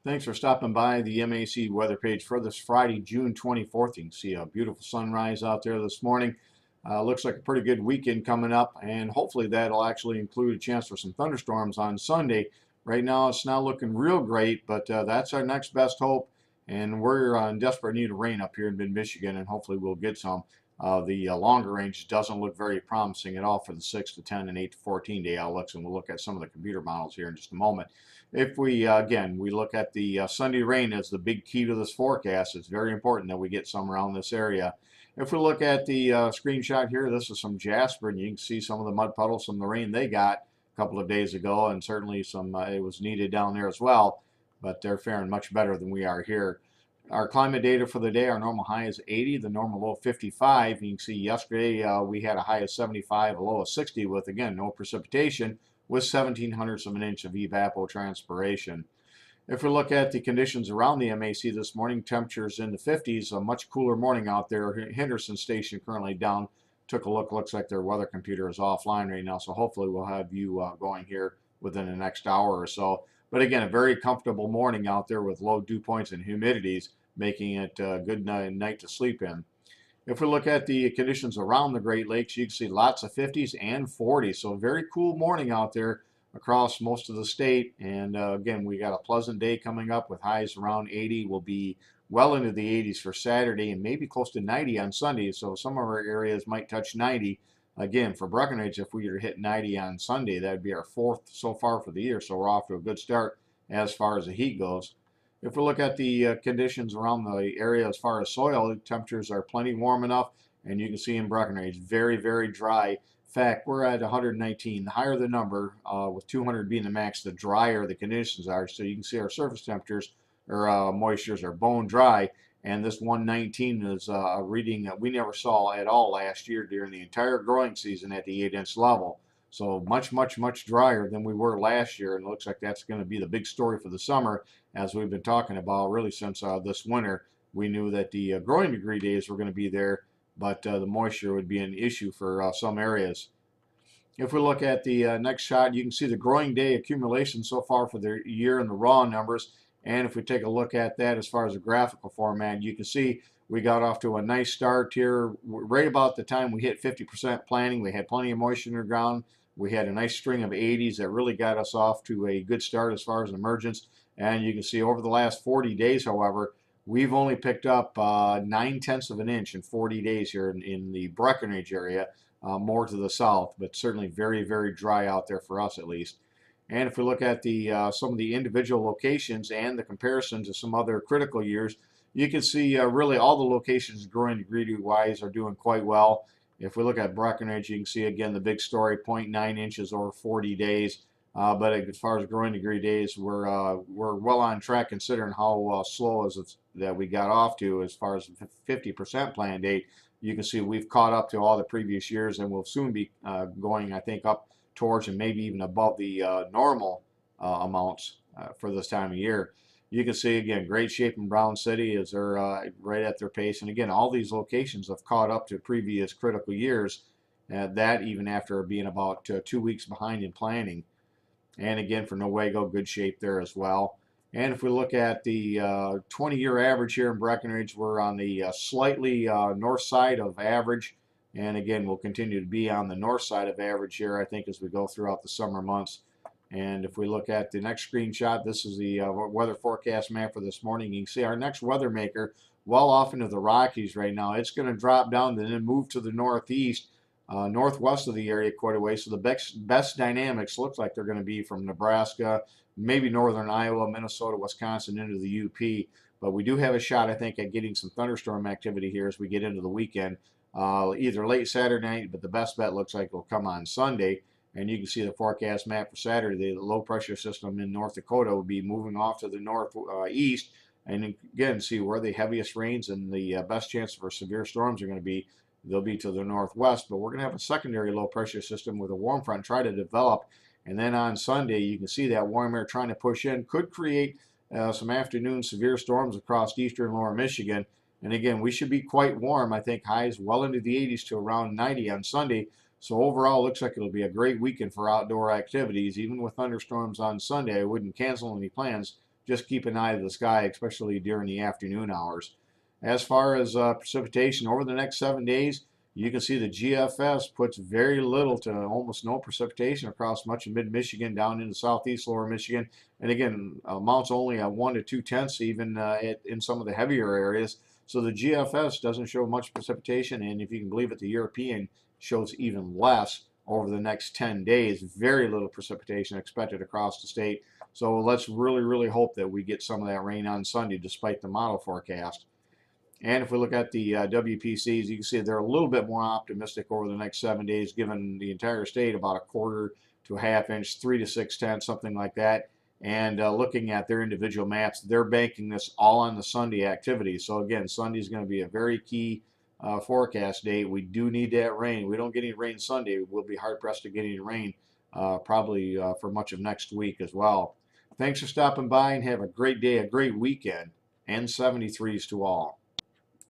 Thanks for stopping by the MAC weather page for this Friday, June 24th. You can see a beautiful sunrise out there this morning. Looks like a pretty good weekend coming up, and hopefully that'll actually include a chance for some thunderstorms on Sunday. Right now, it's not looking real great, but that's our next best hope, and we're in desperate need of rain up here in mid-Michigan, and hopefully we'll get some. The longer range doesn't look very promising at all for the 6 to 10 and 8 to 14 day outlooks, and we'll look at some of the computer models here in just a moment. If we, again, we look at the Sunday rain as the big key to this forecast, it's very important that we get some around this area. If we look at the screenshot here, this is from Jasper, and you can see some of the mud puddles from the rain they got a couple of days ago, and certainly some it was needed down there as well, but they're faring much better than we are here. Our climate data for the day, our normal high is 80, the normal low 55. You can see yesterday we had a high of 75, a low of 60 with, again, no precipitation with 0.17 of an inch of evapotranspiration. If we look at the conditions around the MAC this morning, temperatures in the 50s, a much cooler morning out there. Henderson Station currently down. Took a look, looks like their weather computer is offline right now, so hopefully we'll have you going here within the next hour or so. But again, a very comfortable morning out there with low dew points and humidities, making it a good night to sleep in. If we look at the conditions around the Great Lakes, you can see lots of 50s and 40s. So a very cool morning out there across most of the state. And again, we got a pleasant day coming up with highs around 80. We'll be well into the 80s for Saturday and maybe close to 90 on Sunday. So some of our areas might touch 90. Again, for Breckenridge, if we were to hit 90 on Sunday, that would be our fourth so far for the year. So we're off to a good start as far as the heat goes. If we look at the conditions around the area as far as soil, the temperatures are plenty warm enough, and you can see in Breckenridge, very, very dry. In fact, we're at 119. The higher the number, with 200 being the max, the drier the conditions are. So you can see our surface temperatures or moistures are bone dry, and this 119 is a reading that we never saw at all last year during the entire growing season at the 8-inch level. So much, much, much drier than we were last year, and it looks like that's going to be the big story for the summer, as we've been talking about really since this winter. We knew that the growing degree days were going to be there, but the moisture would be an issue for some areas. If we look at the next shot, you can see the growing day accumulation so far for the year in the raw numbers. And if we take a look at that as far as a graphical format, you can see we got off to a nice start here. Right about the time we hit 50% planting, we had plenty of moisture in the ground. We had a nice string of 80s that really got us off to a good start as far as emergence. And you can see over the last 40 days, however, we've only picked up 9/10 of an inch in 40 days here in the Breckenridge area, more to the south, but certainly very, very dry out there for us at least. And if we look at the some of the individual locations and the comparison to some other critical years, you can see really all the locations growing degree wise are doing quite well. If we look at Breckenridge, you can see again the big story, 0.9 inches over 40 days. But as far as growing degree days, we're well on track considering how slow as it's, that we got off to as far as 50% plan date. You can see we've caught up to all the previous years, and we'll soon be going, I think, up towards and maybe even above the normal amounts for this time of year. You can see again great shape in Brown City as they're right at their pace, and again all these locations have caught up to previous critical years, that even after being about 2 weeks behind in planning. And again for Nowego, good shape there as well. And if we look at the 20-year average here in Breckenridge, we're on the slightly north side of average. And again, we'll continue to be on the north side of average here, I think, as we go throughout the summer months. And if we look at the next screenshot, this is the weather forecast map for this morning. You can see our next weather maker well off into the Rockies right now. It's going to drop down and then move to the northeast, northwest of the area quite a way. So the best dynamics looks like they're going to be from Nebraska, maybe northern Iowa, Minnesota, Wisconsin, into the UP. But we do have a shot, I think, at getting some thunderstorm activity here as we get into the weekend. Either late Saturday night, but the best bet looks like it'll come on Sunday. And you can see the forecast map for Saturday. The low pressure system in North Dakota will be moving off to the northeast. And again, see where the heaviest rains and the best chance for severe storms are going to be. They'll be to the northwest, but we're going to have a secondary low pressure system with a warm front try to develop. And then on Sunday, you can see that warm air trying to push in could create some afternoon severe storms across eastern lower Michigan. And again, we should be quite warm. I think highs well into the 80s to around 90 on Sunday. So overall, looks like it'll be a great weekend for outdoor activities. Even with thunderstorms on Sunday, I wouldn't cancel any plans just keep an eye to the sky, especially during the afternoon hours. As far as precipitation over the next 7 days, you can see the GFS puts very little to almost no precipitation across much of mid-Michigan down into southeast lower Michigan. And again, amounts only at 1 to 2/10 even in some of the heavier areas. So the GFS doesn't show much precipitation, and if you can believe it, the European shows even less over the next 10 days. Very little precipitation expected across the state. So let's really, really hope that we get some of that rain on Sunday despite the model forecast. And if we look at the WPCs, you can see they're a little bit more optimistic over the next 7 days, giving the entire state about a quarter to a half inch, 3 to 6/10, something like that. And looking at their individual maps, they're banking this all on the Sunday activity. So again, Sunday is going to be a very key forecast day. We do need that rain. We don't get any rain Sunday, we'll be hard pressed to get any rain probably for much of next week as well. Thanks for stopping by and have a great day, a great weekend, and 73s to all.